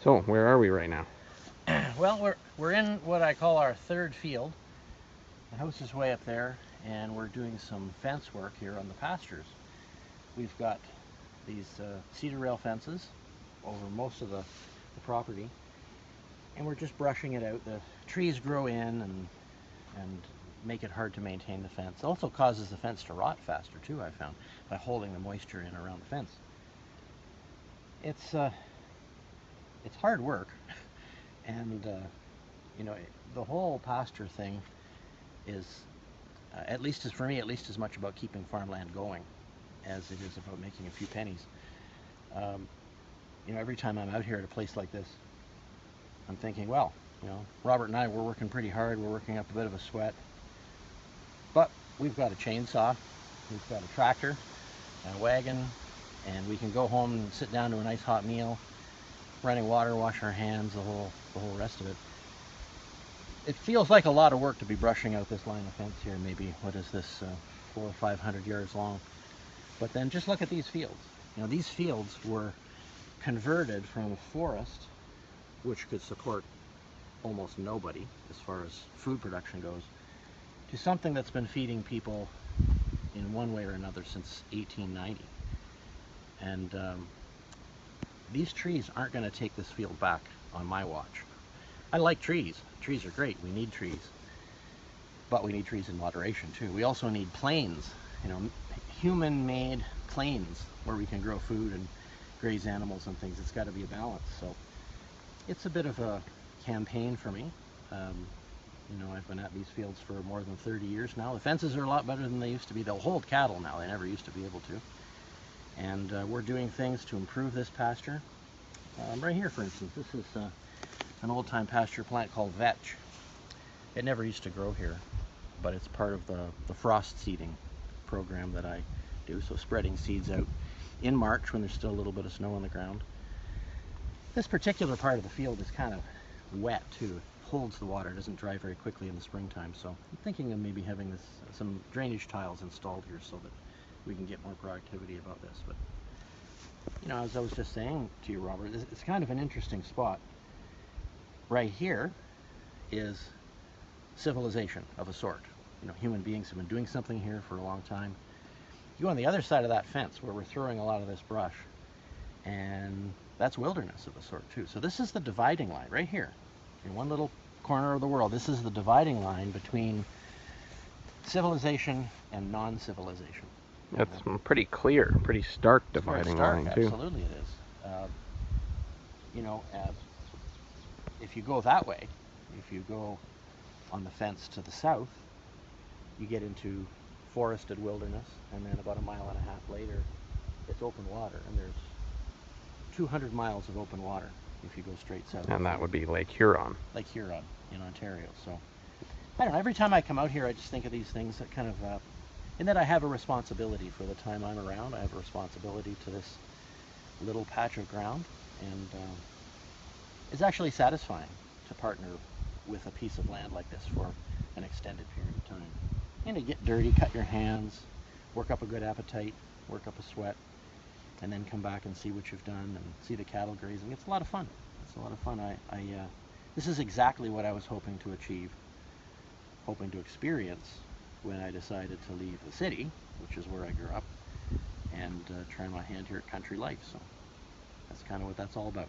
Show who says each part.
Speaker 1: So, where are we right now?
Speaker 2: Well, we're in what I call our third field. The house is way up there, and we're doing some fence work here on the pastures. We've got these cedar rail fences over most of the property, and we're just brushing it out. The trees grow in and make it hard to maintain the fence. It also causes the fence to rot faster too, I found, by holding the moisture in around the fence. It's hard work, and you know, the whole pasture thing is, at least as for me, at least as much about keeping farmland going as it is about making a few pennies. You know, every time I'm out here at a place like this, I'm thinking, well, you know, Robert and I, we're working pretty hard. We're working up a bit of a sweat, but we've got a chainsaw, we've got a tractor, and a wagon, and we can go home and sit down to a nice hot meal, running water, wash our hands, the whole rest of it. It feels like a lot of work to be brushing out this line of fence here. Maybe, what is this, 400 or 500 yards long? But then just look at these fields. You know, these fields were converted from a forest, which could support almost nobody as far as food production goes, to something that's been feeding people in one way or another since 1890. And these trees aren't going to take this field back on my watch. I like trees. Trees are great. We need trees. But we need trees in moderation too. We also need plains, you know, human-made plains where we can grow food and graze animals and things. It's got to be a balance. So it's a bit of a campaign for me. You know, I've been at these fields for more than 30 years now. The fences are a lot better than they used to be. They'll hold cattle now. They never used to be able to. And we're doing things to improve this pasture. Right here, for instance, this is an old-time pasture plant called vetch. It never used to grow here, but it's part of the frost seeding program that I do, so spreading seeds out in March when there's still a little bit of snow on the ground. This particular part of the field is kind of wet too. It holds the water, it doesn't dry very quickly in the springtime, so I'm thinking of maybe having some drainage tiles installed here so that we can get more productivity about this. But you know, as I was just saying to you, Robert, it's kind of an interesting spot. Right here is civilization of a sort. You know, human beings have been doing something here for a long time. You go on the other side of that fence where we're throwing a lot of this brush, and that's wilderness of a sort too. So this is the dividing line right here in one little corner of the world. This is the dividing line between civilization and non-civilization.
Speaker 1: That's pretty clear, pretty stark dividing line too.
Speaker 2: Absolutely it is. You know, if you go that way, if you go on the fence to the south, you get into forested wilderness, and then about 1.5 miles later, it's open water, and there's 200 miles of open water if you go straight south.
Speaker 1: And that would be Lake Huron.
Speaker 2: Lake Huron in Ontario. So, I don't know, every time I come out here, I just think of these things that kind of, and that I have a responsibility for the time I'm around. I have a responsibility to this little patch of ground, and it's actually satisfying to partner with a piece of land like this for an extended period of time. And to get dirty, cut your hands, work up a good appetite, work up a sweat, and then come back and see what you've done and see the cattle grazing. It's a lot of fun. It's a lot of fun. This is exactly what I was hoping to achieve, hoping to experience when I decided to leave the city, which is where I grew up, and try my hand here at country life. So that's kind of what that's all about.